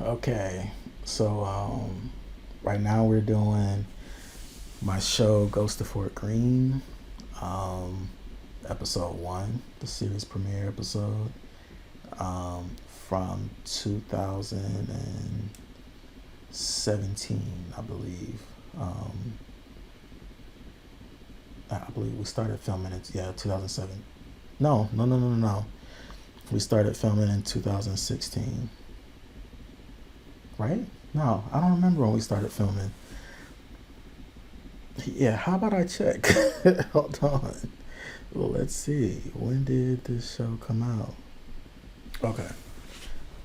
Okay, so right now we're doing my show Ghosts of Fort Greene, um, episode one, the series premiere episode, from 2017, I believe. Um, I believe we started filming it, yeah, 2007. No, no, no, no, no, no. We started filming in 2016, right? No, I don't remember when we started filming. Yeah, how about I check? Hold on. Well, let's see. When did this show come out? Okay.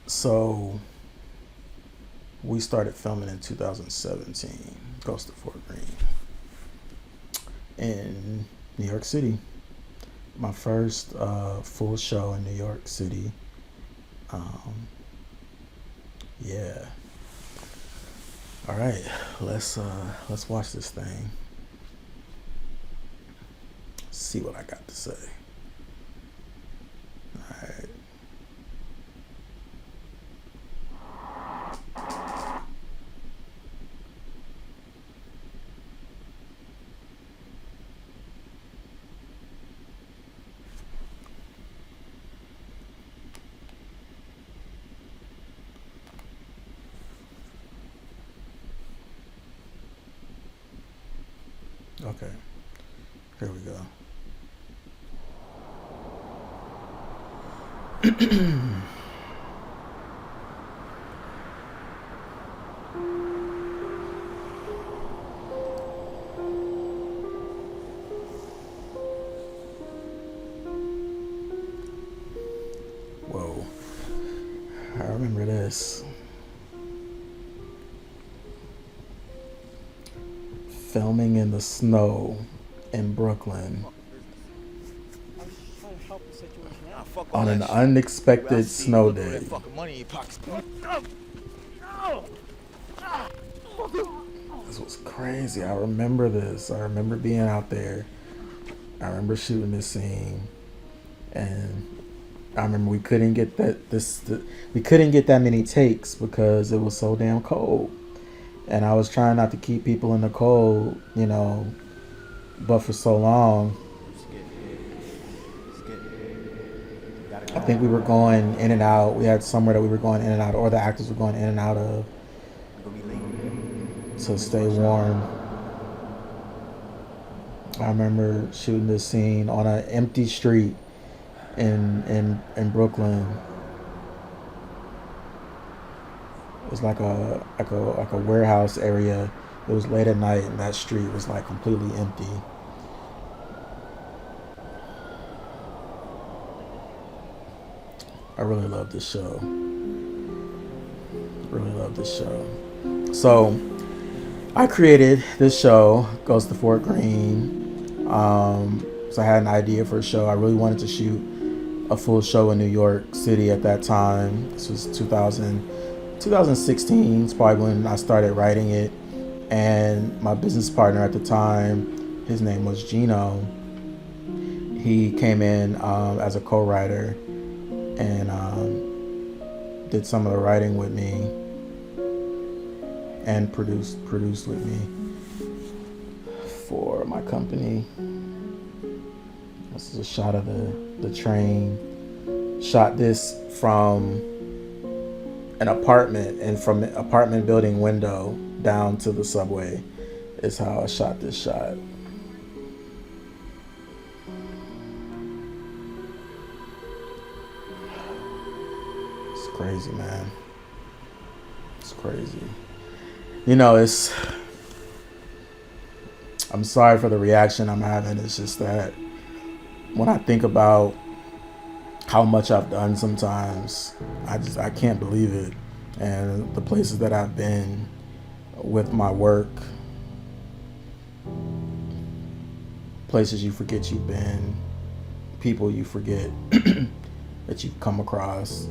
So we started filming in 2017, Ghost of Fort Greene, in New York City. My first full show in New York City. Um, yeah. All right. Let's watch this thing. See what I got to say. All right. Okay. Here we go. Whoa. I remember this. Filming in the snow in Brooklyn on an unexpected snow day. This was crazy. I remember this. I remember being out there. I remember shooting this scene, and I remember we couldn't get that many takes because it was so damn cold, and I was trying not to keep people in the cold, but for so long. I think we were going in and out. We had somewhere that we were going in and out, or the actors were going in and out of to stay warm. I remember shooting this scene on an empty street in Brooklyn. It was like a warehouse area. It was late at night, and that street was like completely empty. I really love this show. Really love this show. So I created this show, Ghost of Fort Greene. So I had an idea for a show. I really wanted to shoot a full show in New York City at that time. This was 2016 is probably when I started writing it. And my business partner at the time, his name was Gino. He came in as a co-writer and did some of the writing with me and produced with me for my company. This is a shot of the train. Shot this from an apartment, and from an apartment building window down to the subway is how I shot this shot. It's crazy, man. It's crazy. I'm sorry for the reaction I'm having. It's just that when I think about how much I've done sometimes, I can't believe it. And the places that I've been with my work, places you forget you've been, people you forget that you've come across.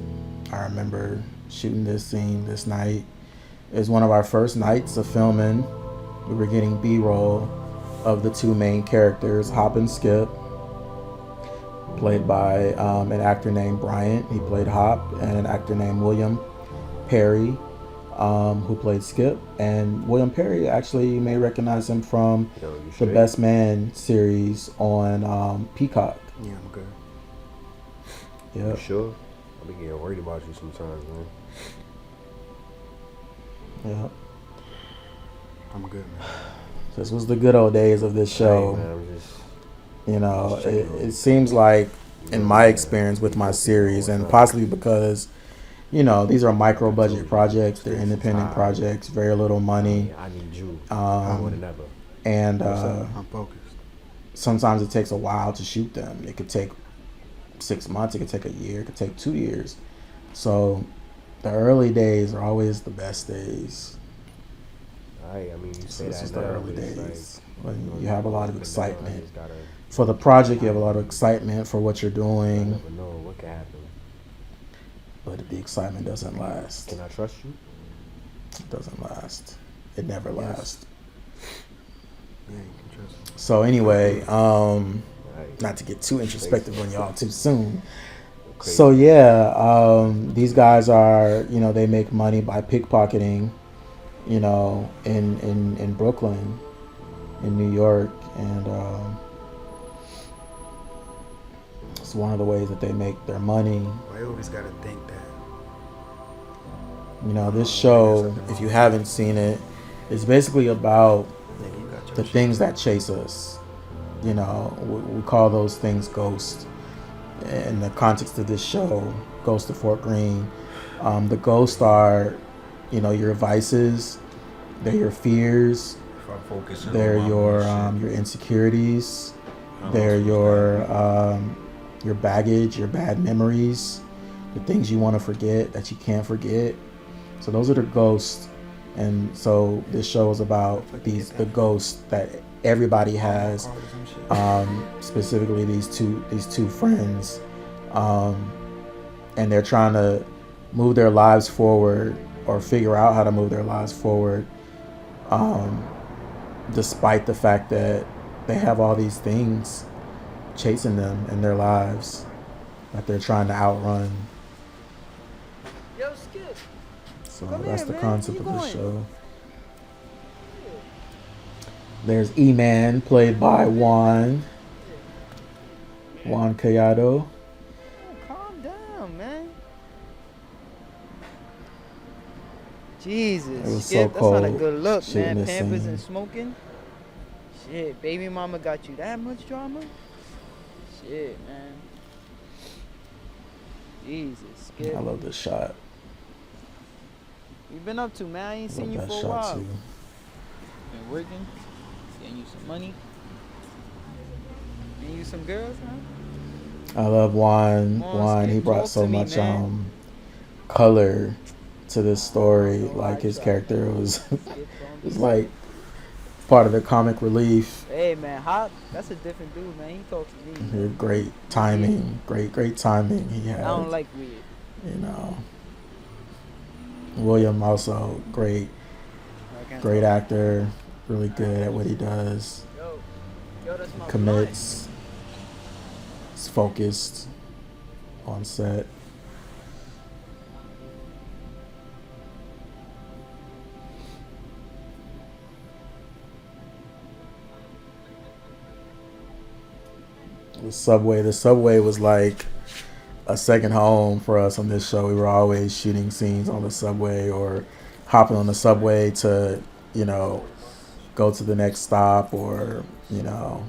I remember shooting this scene this night. It was one of our first nights of filming. We were getting B-roll of the two main characters, Hop and Skip, played by an actor named Bryant. He played Hop, and an actor named Willam Perry. who played Skip, and Willam Perry. Actually, you may recognize him from Yo, you the straight? Best Man series on Peacock. Yeah, I'm good. Yeah. You sure? I be getting worried about you sometimes, man. Yeah. I'm good, man. This was the good old days of this show. Hey, man, I'm just, You know, Just checking on it you. seems like in my Yeah, experience with be my focused series, on and what's up. possibly because, you know, these are micro I told budget you, projects, they're spend some independent time. projects, very little money, I need you more than ever. and What's up? I'm focused. sometimes it takes a while to shoot them. It could take 6 months, it could take a year, it could take 2 years. So the early days are always the best days. I mean, you So say this that was the now, early but it's days like, when you have a lot of up and down, I excitement. just gotta, For the project, you have a lot of excitement for what you're I doing, never know what can happen. but the excitement doesn't last. Can I trust you? It doesn't last. It never Yes. lasts. Yeah, you can trust me. So anyway, Like, not to get too introspective on y'all too soon. crazy. So yeah, these guys are, you know, they make money by pickpocketing, you know, in Brooklyn, in New York, and it's one of the ways that they make their money. I always gotta think that. You know, this show, if you haven't seen it, is basically about Nigga, you got your the shit. things that chase us. You know, we call those things ghosts. In the context of this show, Ghosts of Fort Greene, the ghosts are, you know, your vices, they're your fears, If I'm focusing they're on your insecurities, they're your baggage, your bad memories, the things you want to forget that you can't forget. So those are the ghosts, and so this show is about the ghosts that everybody has. Specifically these two friends, and they're trying to move their lives forward or figure out how to move their lives forward, despite the fact that they have all these things chasing them in their lives that they're trying to outrun. Yo, Skip. So Come that's here, the man. concept Where of you this going? show. There's E-Man, played by Juan Callado. Oh, calm down, man. Jesus, It was Skip, so that's not a cold good look, shooting man. this Pampers scene. and smoking. Shit, baby mama got you that much drama? Shit, man. Jesus, Skip. I love this shot. You been up to, man? I ain't Love seen you that for a shot while. too. Been working, getting you some money, getting you some girls, huh? I love Juan. Come on, Juan, he Skip, brought talk so to me, much man. color to this story. No, Like I his try. character was Skip, don't was be like part of the comic relief. Hey man, Hop, that's a different dude, man. He talks to me. Here, great timing, great timing he had. I don't like weird. You know, Willam also great actor, really good at what he does. Yo, that's my Commits, is focused on set. The subway was like a second home for us on this show. We were always shooting scenes on the subway or hopping on the subway to, you know, go to the next stop or, you know.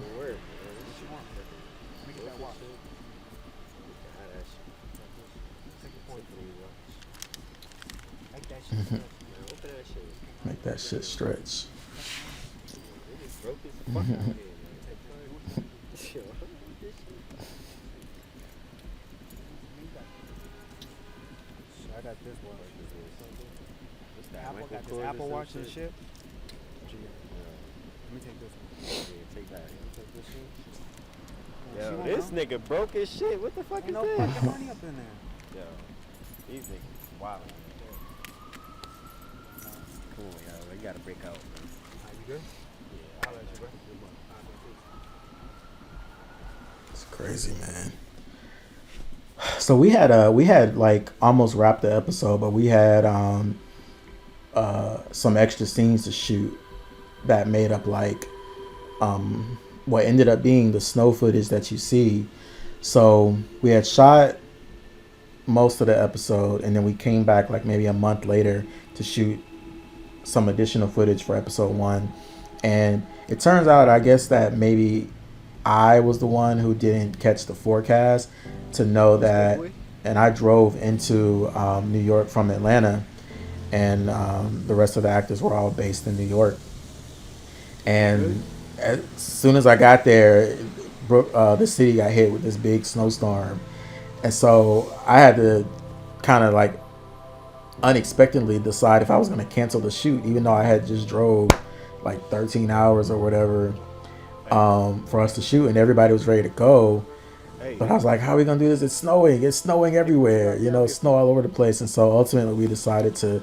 Make that shit stretch. I got this one. Apple got this Apple Watch and shit. Let me take this one. Take that. She Yo, won't this know. nigga broke as shit. What the fuck Ain't is no this? fucking money up in there. Yo, these niggas wild. Cool, yo. We gotta break out. You good? Yeah. I'll let you, bro. It's crazy, man. So we had like almost wrapped the episode, but we had some extra scenes to shoot that made up like what ended up being the snow footage that you see. So we had shot most of the episode, and then we came back like maybe a month later to shoot some additional footage for episode 1. And it turns out, I guess, that maybe I was the one who didn't catch the forecast to know that. And I drove into New York from Atlanta, and the rest of the actors were all based in New York. And as soon as I got there, the city got hit with this big snowstorm. And so I had to kind of like unexpectedly decide if I was going to cancel the shoot, even though I had just drove like 13 hours or whatever for us to shoot, and everybody was ready to go. But I was like, how are we going to do this? It's snowing everywhere, snow all over the place. And so ultimately we decided to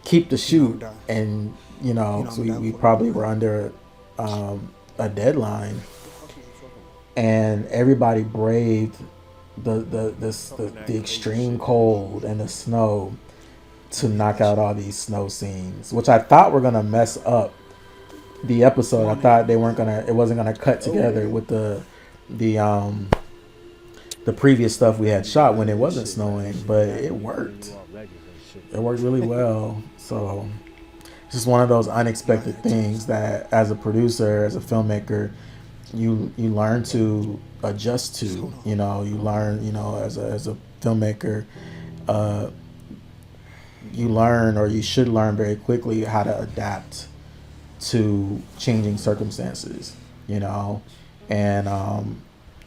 keep the shoot, and so we probably were under a deadline, and everybody braved the extreme cold and the snow to knock out all these snow scenes, which I thought were gonna mess up the episode. I thought it wasn't gonna cut together with the previous stuff we had shot when it wasn't snowing, but it worked. It worked really well. So it's just one of those unexpected things that, as a producer, as a filmmaker, you learn to adjust to. You learn, as a filmmaker, you learn, or you should learn very quickly, how to adapt to changing circumstances. And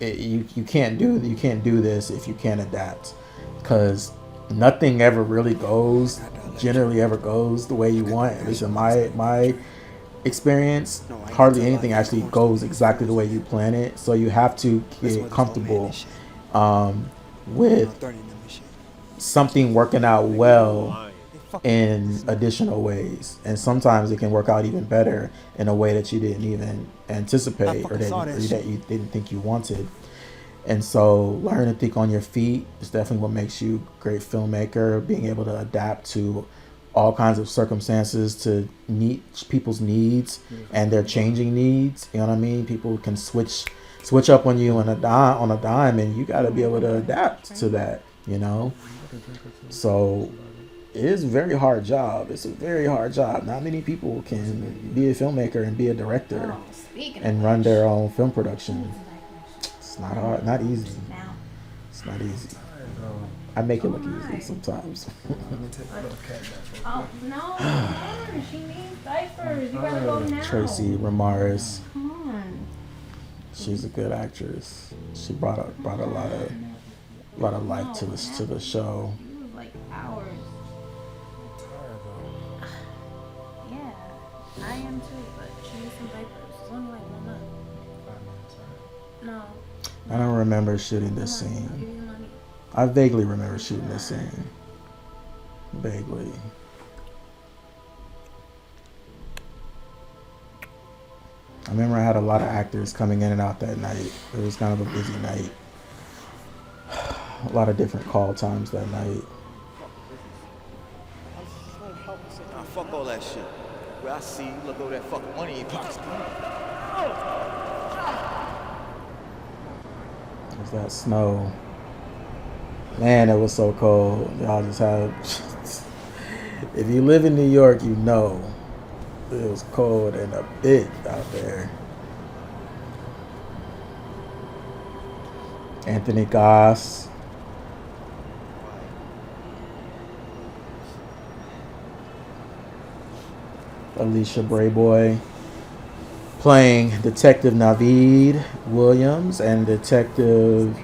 you can't do this if you can't adapt, because nothing ever really generally goes the way you want. At least in my experience, hardly anything actually goes exactly the way you plan it. So you have to get comfortable with something working out well in additional ways, and sometimes it can work out even better in a way that you didn't even anticipate, or that you didn't think you wanted. And so learn to think on your feet is definitely what makes you a great filmmaker. Being able to adapt to all kinds of circumstances, to meet people's needs and their changing needs. You know what I mean? People can switch up on you on a dime, and you got to be able to adapt to that. So it is a very hard job. It's a very hard job. Not many people can be a filmmaker and be a director and run their own film production. It's not hard, not easy. It's not easy. I make it look easy sometimes. Oh, no, she needs diapers. You gotta go now. Tracy Ramirez. Come on. She's a good actress. She brought a lot of life to the show. It was like hours. Yeah, I am too, but she needs some diapers. It's only like 1 month. No. I don't remember shooting this Come on, I'll give scene. you the money. I vaguely remember shooting this scene. Vaguely. I remember I had a lot of actors coming in and out that night. It was kind of a busy night. A lot of different call times that night. Nah, fuck all that shit. Where I see you look over that fucking money in your pocket. There's that snow. Man, it was so cold. Y'all just have... If you live in New York, you know. It was cold and a bit out there. Anthony Goss. Alicia Brayboy playing Detective Naveed Williams and Detective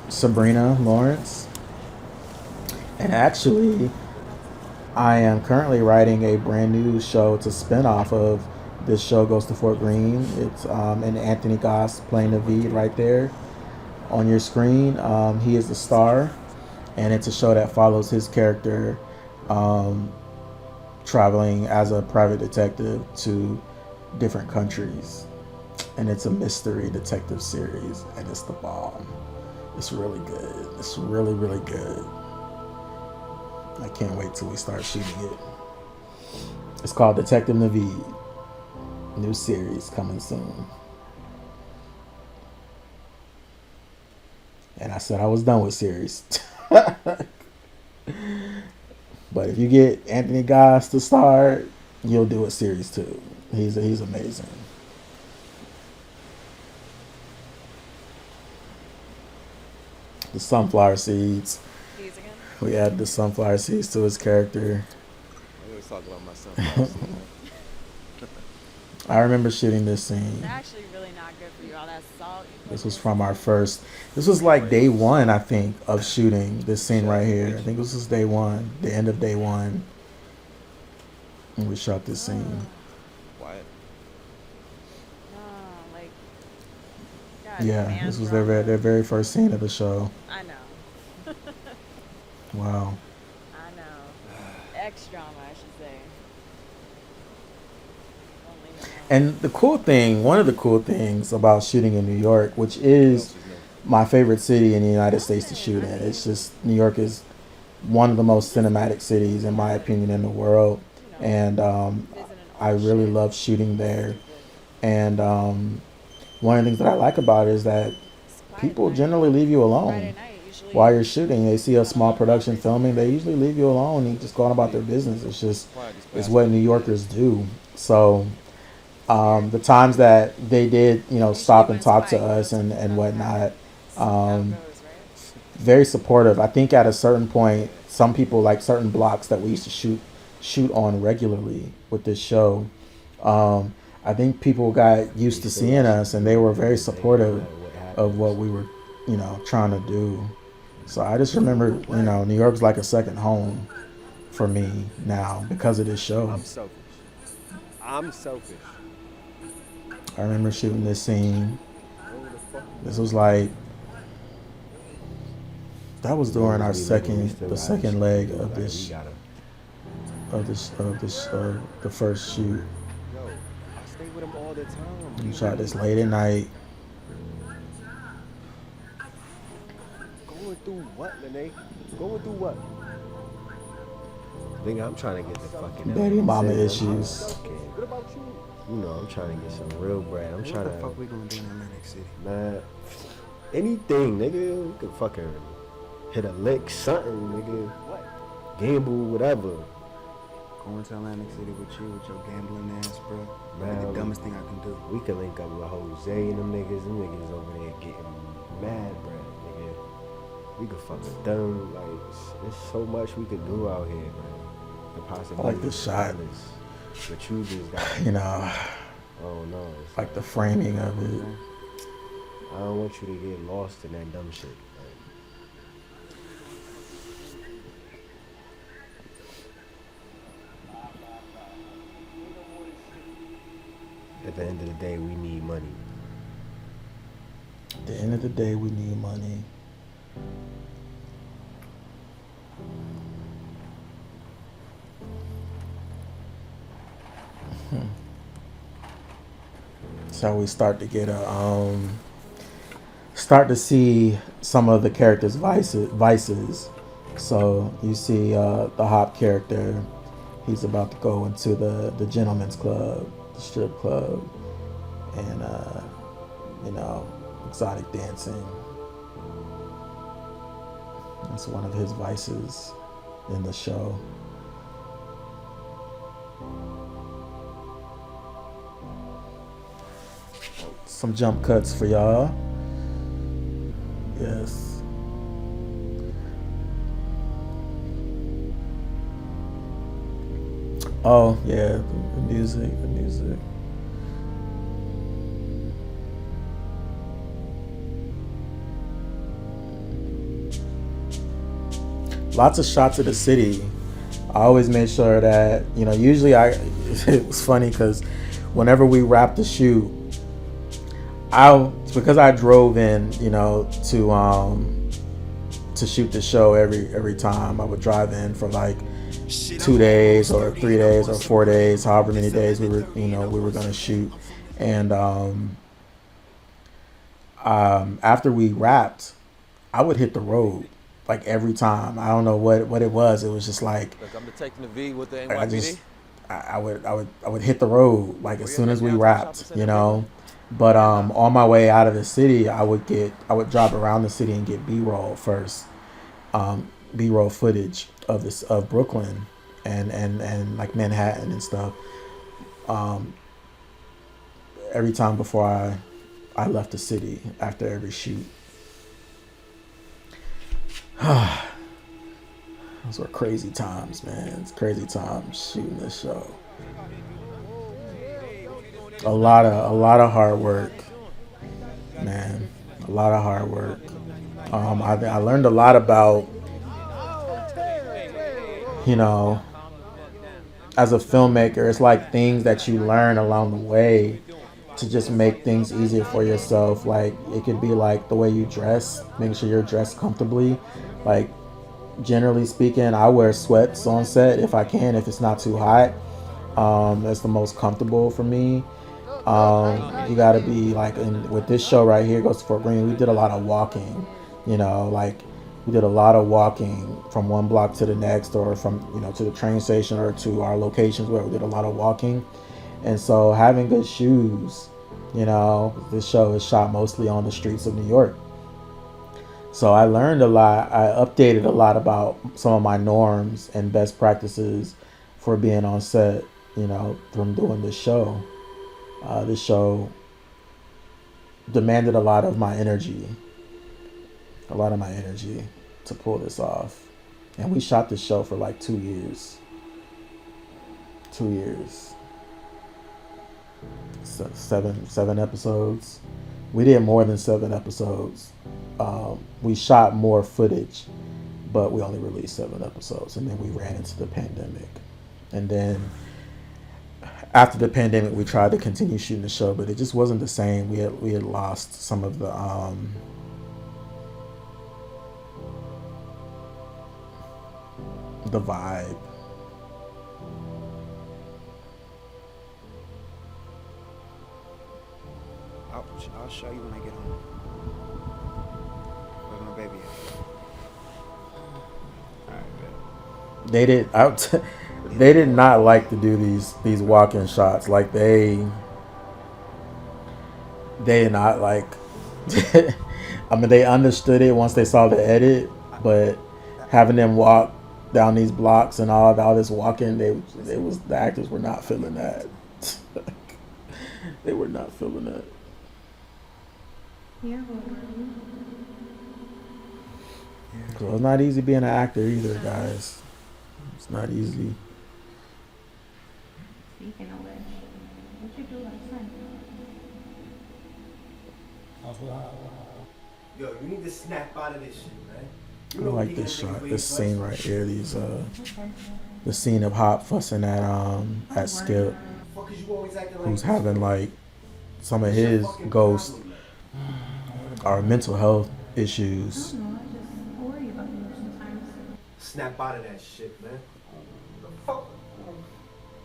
Sabrina Lawrence. And actually, I am currently writing a brand new show. It's a spinoff of this show, Ghosts of Fort Greene. It's and Anthony Goss playing Naveed right there on your screen. He is the star, and it's a show that follows his character traveling as a private detective to different countries. And it's a mystery detective series, and it's the bomb. It's really good. It's really, really good. I can't wait till we start shooting it. It's called Detective Naveed. New series coming soon. And I said I was done with series. But if you get Anthony Goss to start, you'll do a series too. He's amazing. The sunflower seeds. These again? We added the sunflower seeds to his character. I always talk about myself. I remember shooting this scene. They're actually really not good for you. All that salt. This was from our first. This was like day one, I think, of shooting this scene right here. I think this was day one, the end of day one. And we shot this scene. Quiet. Oh, like. God, Yeah, man this was drama. their very first scene of the show. I know. Wow. I know. X drama, I should say. Don't leave it alone. And the cool thing, one of the cool things about shooting in New York, which is my favorite city in the United States to shoot in, it's just New York is one of the most cinematic cities, in my opinion, in the world. And I really love shooting there. And one of the things that I like about it is that people generally leave you alone Friday night, usually. while you're shooting. They see a small production filming, they usually leave you alone and just go on about their business. It's just, it's what New Yorkers do. So the times that they did, stop and talk to us and whatnot, very supportive. I think at a certain point, some people, like certain blocks that we used to shoot on regularly with this show, I think people got used to seeing us, and they were very supportive of what we were, trying to do. So I just remember, New York's like a second home for me now because of this show. I'm selfish. I remember shooting this scene. This was like, that was during our the second leg of the first shoot. Yo, I stay with him all the time. We shot this late at night. Going through what, Lene? Going through what? Nigga, I'm trying to get the fucking Baby mama issues. What about you? I'm trying to get some real bread. I'm trying What the fuck to, we gonna do in Atlantic City? man, anything, nigga. We could fucking hit a lick, something, nigga. What? Gamble, whatever. Going to Atlantic City with you with your gambling ass, bro. Man, Like the dumbest thing I can do. We could link up with Jose and them niggas. Them niggas over there getting mad, bread, nigga. We could fuck with them. Like, there's so much we could do out here, man. The possibility. I like this shot. But you just got, oh no. It's Like the framing of it. I don't want you to get lost in that dumb shit. At the end of the day, we need money. At the end of the day, we need money. So we start to get start to see some of the characters' vices. So you see the Hop character. He's about to go into the gentleman's club, the strip club, and exotic dancing. That's one of his vices in the show. Some jump cuts for y'all. Yes. Oh yeah, the music. Lots of shots of the city. I always made sure that, usually it was funny because whenever we wrapped the shoot, because I drove in, to shoot the show every time. I would drive in for like 2 days or 3 days or 4 days, however many days we were going to shoot. And after we wrapped, I would hit the road like every time. I don't know what it was. It was just like Look, I'm detecting the V with the I NYPD. just I would hit the road like as soon as we wrapped, you know. But on my way out of the city, I would drive around the city and get B-roll first, B-roll footage of Brooklyn and like Manhattan and stuff. Every time before I left the city after every shoot. Those were crazy times, man. It's crazy times shooting this show. A lot of hard work, man. A lot of hard work. I learned a lot about, you know, as a filmmaker. It's like things that you learn along the way to just make things easier for yourself. Like it could be like the way you dress, making sure you're dressed comfortably. Like generally speaking, I wear sweats on set if I can, if it's not too hot. That's the most comfortable for me. You gotta be like with this show right here, Ghosts of Fort Greene, we did a lot of walking, you know, like we did a lot of walking from one block to the next, or from, you know, to the train station or to our locations where we did a lot of walking. And so having good shoes, you know, this show is shot mostly on the streets of New York. So I learned a lot. I updated a lot about some of my norms and best practices for being on set, you know, from doing this show. This show demanded a lot of my energy to pull this off. And we shot this show for like 2 years. 2 years. So seven episodes. We did more than 7 episodes. We shot more footage, but we only released 7 episodes, and then we ran into the pandemic. And then after the pandemic, we tried to continue shooting the show, but it just wasn't the same. We had lost some of the vibe. I'll show you when I get home. Where's my baby at? Alright, bet. They did not like to do these walk-in shots. Like they did not like. I mean, they understood it once they saw the edit, but having them walk down these blocks and all this walking, the actors were not feeling that. They were not feeling that. Yeah. So it's not easy being an actor either, guys. It's not easy. Speaking of which, what you do last night? Yo, you need to snap out of this shit, man. I like this shot, this scene right here. The scene of Hop fussing at Skip, who's having like some of his ghosts are mental health issues. I don't know, I just worry about you sometimes. Snap out of that shit, man. The fuck?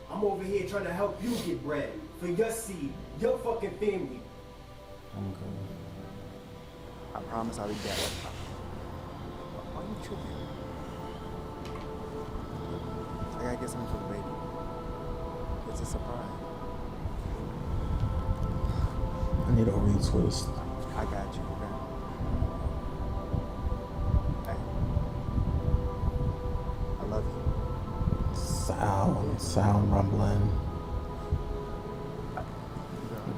I'm over here trying to help you get bread for your seed, your fucking family. I'm good. I promise I'll be back. Why are you tripping? I gotta get something for the baby. It's a surprise. I need a retwist. I got you, okay? Hey. I love you. Sound rumbling,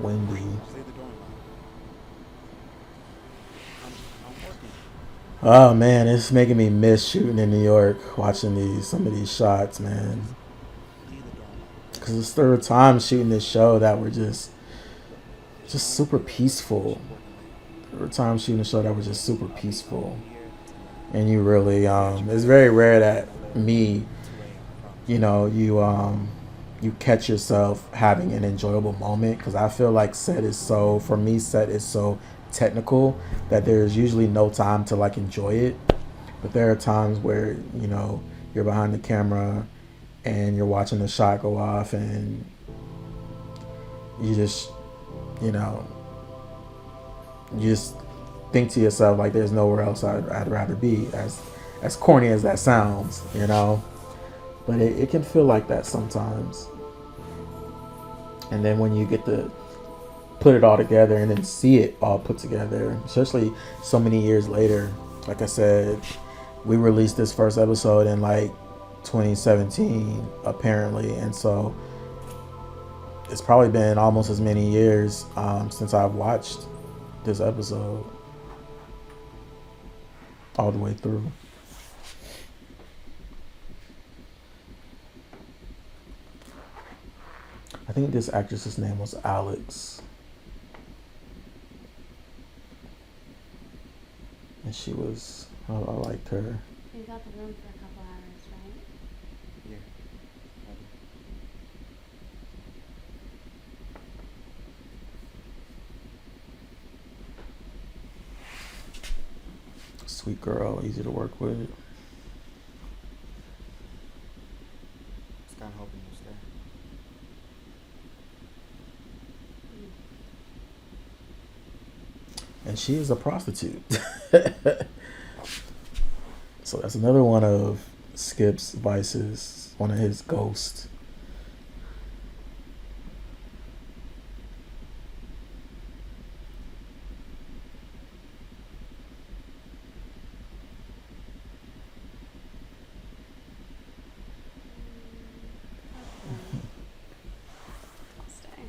windy. Stay the door unlocked. Oh man, it's making me miss shooting in New York, watching some of these shots, man. Because it's the third time shooting this show that we're just super peaceful. Third time shooting a show that was just super peaceful. And you really, it's very rare that me, you know, you catch yourself having an enjoyable moment, because I feel like set is so technical that there's usually no time to like enjoy it. But there are times where, you know, you're behind the camera and you're watching the shot go off and you just, you know, you just think to yourself like, "There's nowhere else I'd rather be." As corny as that sounds, you know, but it can feel like that sometimes. And then when you get to put it all together and then see it all put together, especially so many years later. Like I said, we released this first episode in like 2017 apparently, and so it's probably been almost as many years since I've watched this episode all the way through. I think this actress's name was Alex. And she was, I liked her. You got the room for a couple hours, right? Yeah. Sweet girl, easy to work with. Just kind of hoping you'll stay. And she is a prostitute. So that's another one of Skip's vices, one of his ghosts. I'll stay.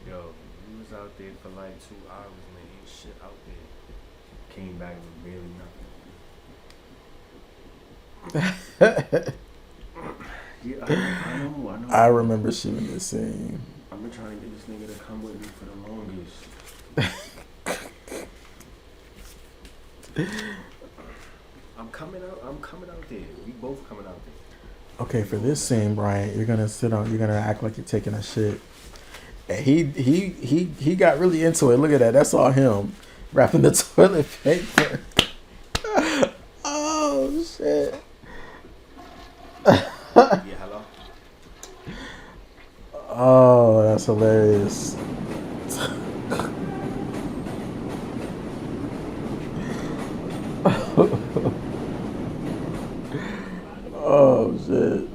Yo, we was out there for like 2 hours, man. Ain't shit out there. Came back with barely nothing. Yeah, I know. I remember shooting this scene. I've been trying to get this nigga to come with me for the longest. I'm coming out there. We both coming out there. Okay, for this scene, Bryant, you're gonna act like you're taking a shit. And he got really into it. Look at that. That's all him wrapping the toilet paper. Oh shit. Yeah, hello? Oh, that's hilarious. Oh shit.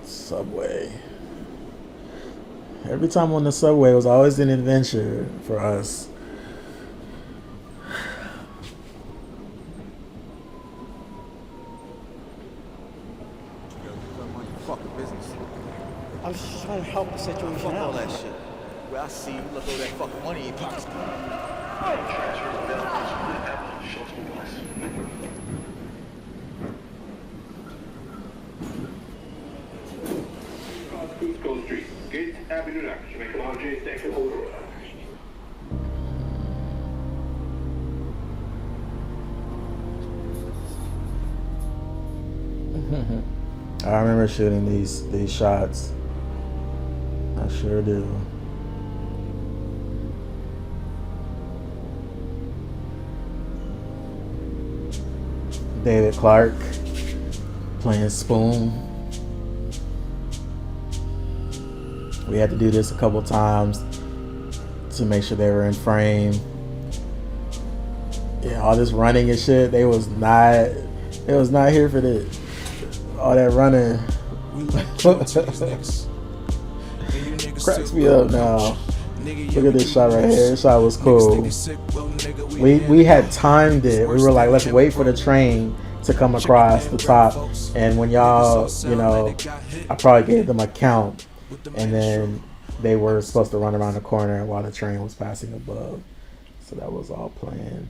Subway. Every time on the subway was always an adventure for us. Fucking business. I was just trying to help the situation Fuck all out. that shit. Where I see you look over that fucking money in your pockets. Cusco Street, Gates Avenue, Jamaica Laundry, thank you. I remember shooting these shots. I sure do. David Clark playing Spoon. We had to do this a couple times to make sure they were in frame. Yeah, all this running and shit, they was not here for this. All that running cracks me up now. Look at this shot right here. This shot was cool. We had timed it. We were like, let's wait for the train to come across the top. And when y'all, I probably gave them a count. And then they were supposed to run around the corner while the train was passing above. So that was all planned.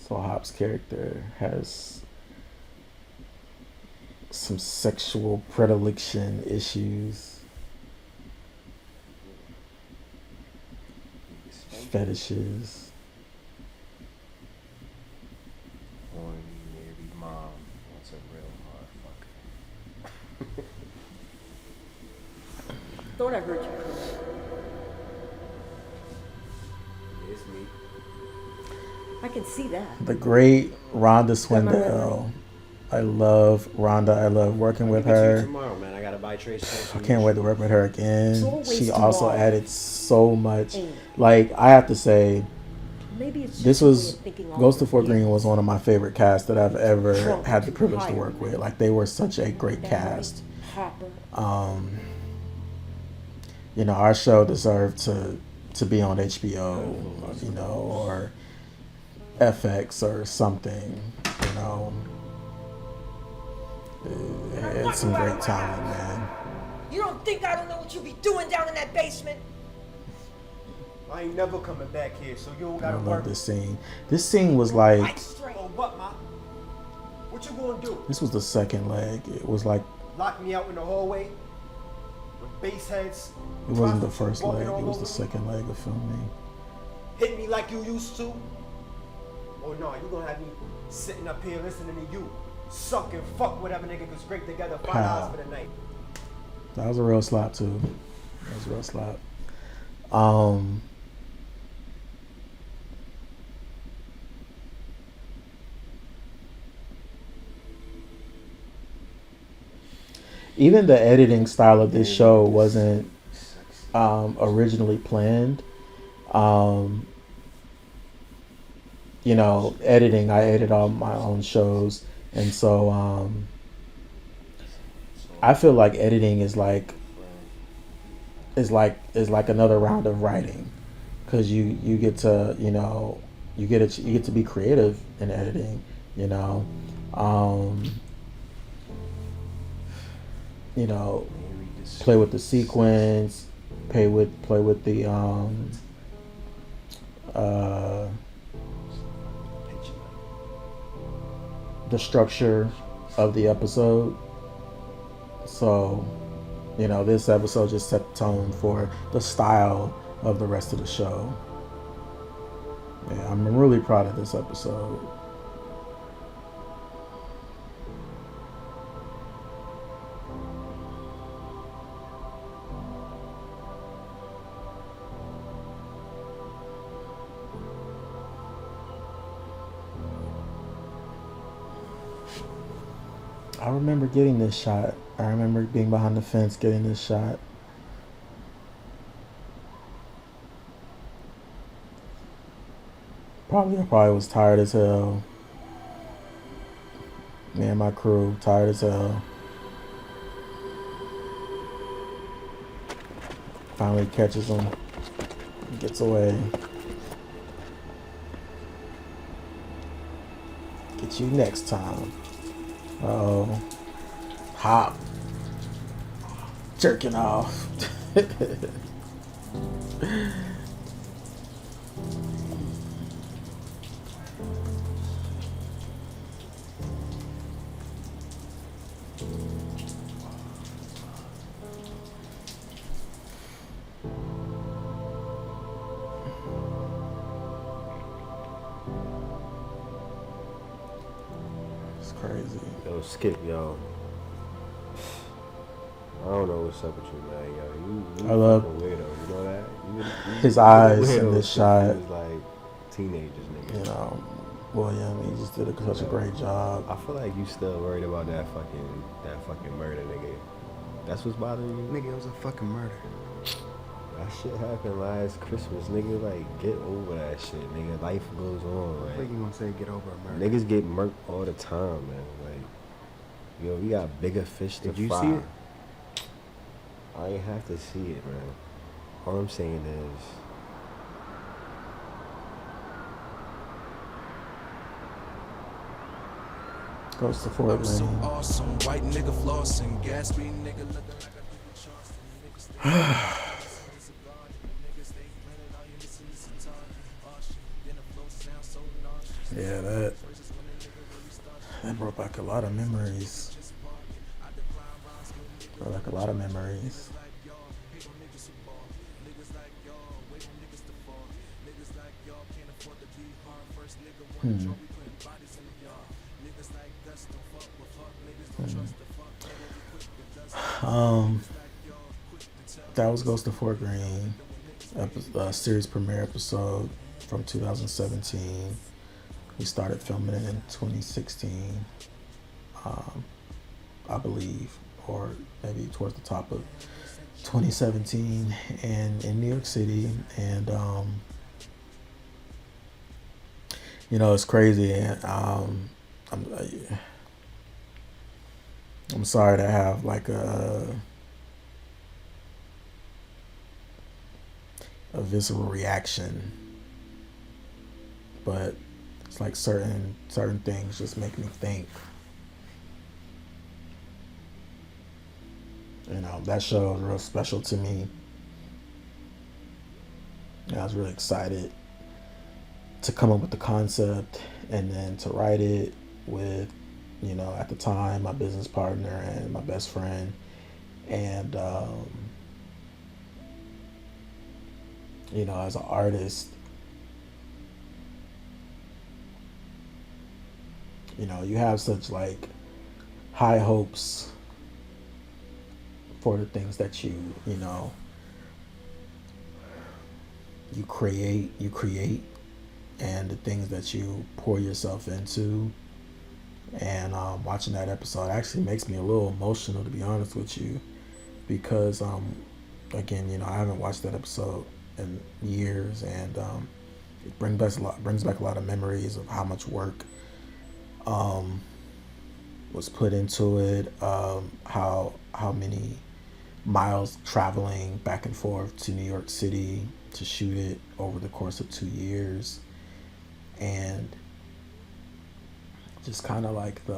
So Hop's character has some sexual predilection issues. fetishes. Ordinary mom wants a real hard fucker. Thought I heard you. It's me. I can see that. The great Rhonda Swindell. I love Rhonda. I love working with her. Tomorrow, man. I gotta buy Trace. I can't wait to work with her again. always She also tomorrow. added so much. Ain't it? Like, I have to say, Maybe it's this just a way was of thinking all Ghosts of over Fort again. Greene was one of my favorite casts that I've ever Trump had the privilege to hired work me. with. Like, they were such a great cast. Hopper. You know, our show deserved to be on HBO, you know, or FX or something, you know. It had some great talent, man. You don't think I don't know what you be doing down in that basement? I ain't never coming back here, so you don't I gotta love work. this scene. This scene was like, Oh, what, ma? What you gonna do? this was the second leg. It was like, Lock me out in the hallway? With base heads? it wasn't the prostitutes first leg, walking all it was the over me? second leg of filming. Hit me like you used to? Or no, you gonna have me sitting up here listening to you suck and fuck whatever nigga can scrape together $5 Pow. for the night. That was a real slap too. That was a real slap. Even the editing style of this show wasn't originally planned. You know, editing, I edit all my own shows, and so I feel like editing is like another round of writing, because you get to, you know, you get to be creative in editing, you know. You know, play with the sequence, play with the structure of the episode. So, you know, this episode just set the tone for the style of the rest of the show. Yeah, I'm really proud of this episode. I remember getting this shot. I remember being behind the fence getting this shot. I probably was tired as hell. Me and my crew, tired as hell. Finally catches him. Gets away. Get you next time. Oh, Hop jerking off. It's crazy. Yo, Skip, yo. I don't know what's up with you, man. Yo, you I love fucking weirdo. You know that? his eyes weirdo in this since shot. he was like teenagers, nigga. You know, William, he just did such a great job. I feel like you still worried about that fucking murder, nigga. That's what's bothering you? Nigga, it was a fucking murder. That shit happened last Christmas, nigga. Like, get over that shit, nigga. Life goes on, What right? you gonna say get over a murder? Niggas get murked all the time, man. Like, yo, we got bigger fish to Did you fry. see it? I ain't have to see it, man. All I'm saying is, Ghosts of Fort Greene. Awesome white nigga flossing, Gatsby nigga looking like a Yeah, that brought back a lot of memories. Brought back a lot of memories. Hmm. That was Ghosts of Fort Greene, series premiere episode from 2017. We started filming it in 2016, I believe, or maybe towards the top of 2017, and in New York City. And it's crazy. And I'm sorry to have like a visceral reaction, but it's like certain things just make me think. That show was real special to me. And I was really excited to come up with the concept and then to write it with, at the time, my business partner and my best friend. And, as an artist, you have such like high hopes for the things that you create and the things that you pour yourself into. And watching that episode actually makes me a little emotional, to be honest with you, because again, I haven't watched that episode in years, and it brings back a lot of memories of how much work was put into it, how many miles traveling back and forth to New York City to shoot it over the course of 2 years, and just kind of like the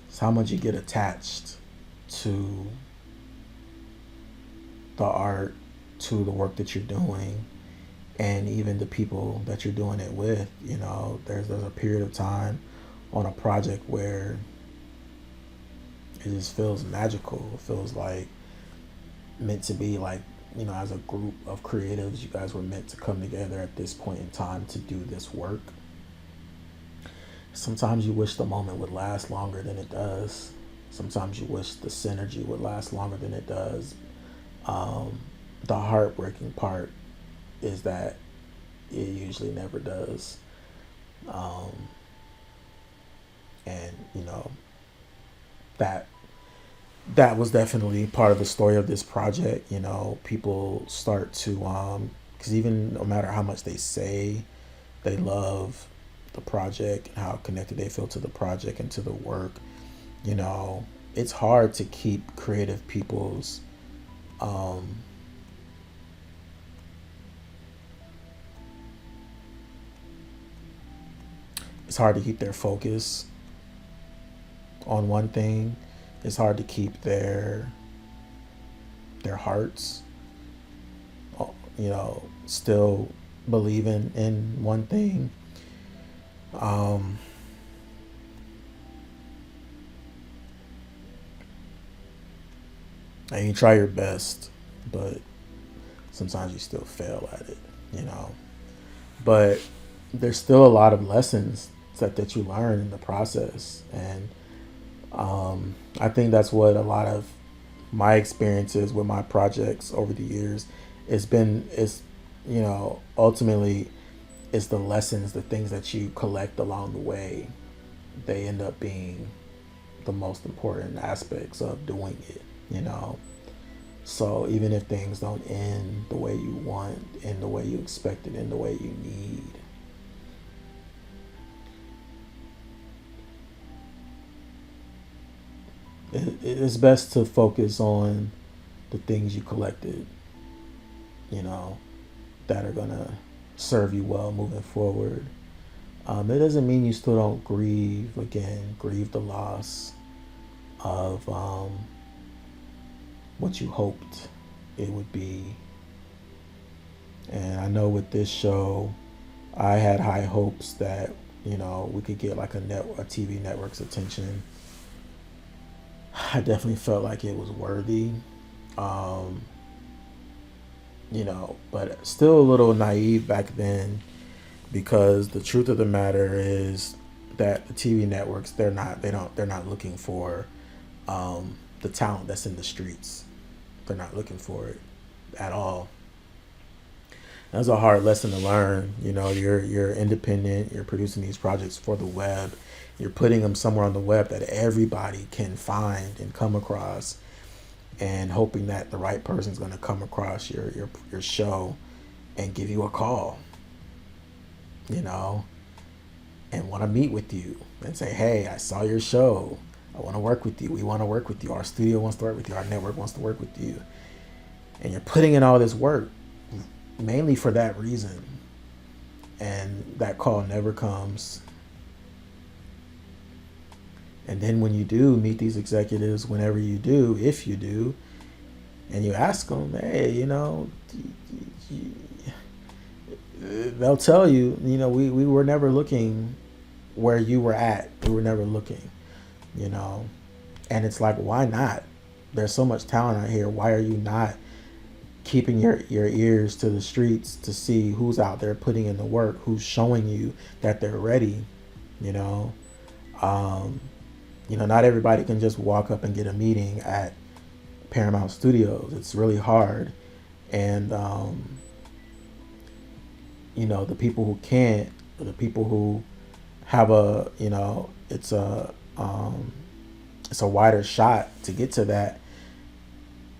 it's how much you get attached to the art, to the work that you're doing, and even the people that you're doing it with. There's a period of time on a project where it just feels magical. It feels like meant to be like, as a group of creatives, you guys were meant to come together at this point in time to do this work. Sometimes you wish the moment would last longer than it does. Sometimes you wish the synergy would last longer than it does. The heartbreaking part is that it usually never does. And that was definitely part of the story of this project. People start to because even no matter how much they say they love the project and how connected they feel to the project and to the work, it's hard to keep creative people's it's hard to keep their focus on one thing. It's hard to keep their hearts, still believing in one thing. And you try your best, but sometimes you still fail at it, But there's still a lot of lessons that you learn in the process. And I think that's what a lot of my experiences with my projects over the years is ultimately it's the lessons, the things that you collect along the way. They end up being the most important aspects of doing it, So even if things don't end the way you want, in the way you expected, in the way you need, it's best to focus on the things you collected, that are gonna serve you well moving forward. It doesn't mean you still don't grieve the loss of what you hoped it would be. And I know with this show, I had high hopes that, we could get like a TV network's attention. I definitely felt like it was worthy. but still a little naive back then, because the truth of the matter is that the TV networks, they're not looking for the talent that's in the streets. They're not looking for it at all. That's a hard lesson to learn. You're independent. You're producing these projects for the web. You're putting them somewhere on the web that everybody can find and come across, and hoping that the right person's going to come across your show and give you a call, and want to meet with you and say, hey, I saw your show. I want to work with you. We want to work with you. Our studio wants to work with you. Our network wants to work with you. And you're putting in all this work mainly for that reason. And that call never comes. And then when you do meet these executives, whenever you do, if you do, and you ask them, hey, they'll tell you, we were never looking where you were at. We were never looking, and it's like, why not? There's so much talent out here. Why are you not keeping your ears to the streets to see who's out there putting in the work, who's showing you that they're ready? Not everybody can just walk up and get a meeting at Paramount Studios. It's really hard. And, the people who can't, the people who have it's a wider shot to get to that,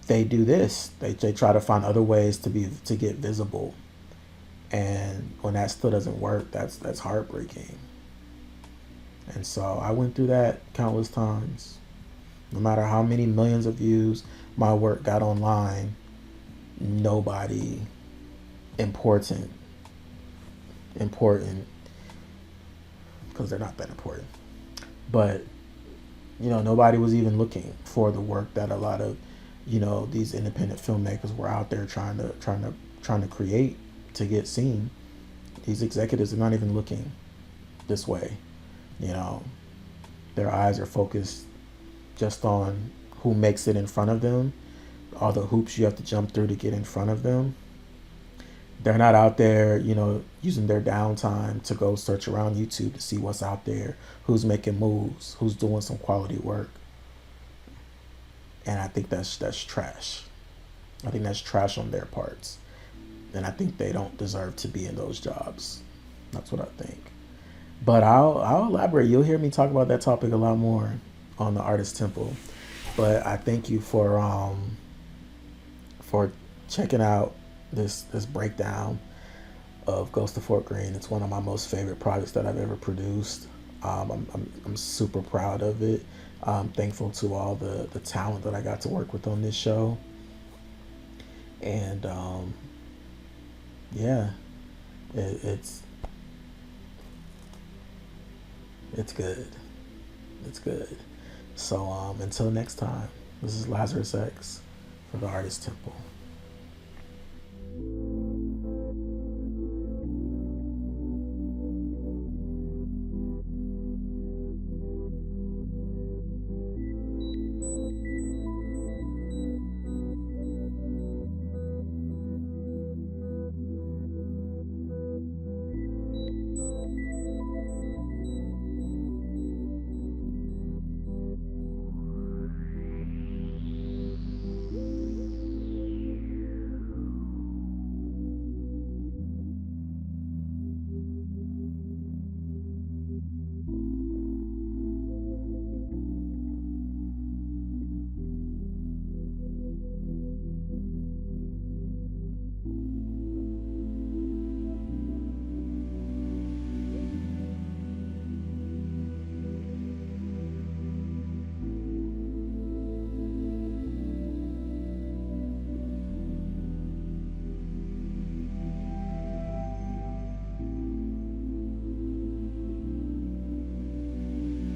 they do this. They try to find other ways to get visible. And when that still doesn't work, that's heartbreaking. And so I went through that countless times. No matter how many millions of views my work got online, nobody important, because they're not that important. But, nobody was even looking for the work that a lot of, these independent filmmakers were out there trying to create to get seen. These executives are not even looking this way. Their eyes are focused just on who makes it in front of them, all the hoops you have to jump through to get in front of them. They're not out there, using their downtime to go search around YouTube to see what's out there, who's making moves, who's doing some quality work. And I think that's trash. I think that's trash on their parts. And I think they don't deserve to be in those jobs. That's what I think. But I'll elaborate. You'll hear me talk about that topic a lot more on the Artist Temple. But I thank you for checking out this breakdown of Ghosts of Fort Greene. It's one of my most favorite projects that I've ever produced. I'm super proud of it. I'm thankful to all the talent that I got to work with on this show. And it's good. It's good. So until next time, this is Lazarus X for the Artist Temple.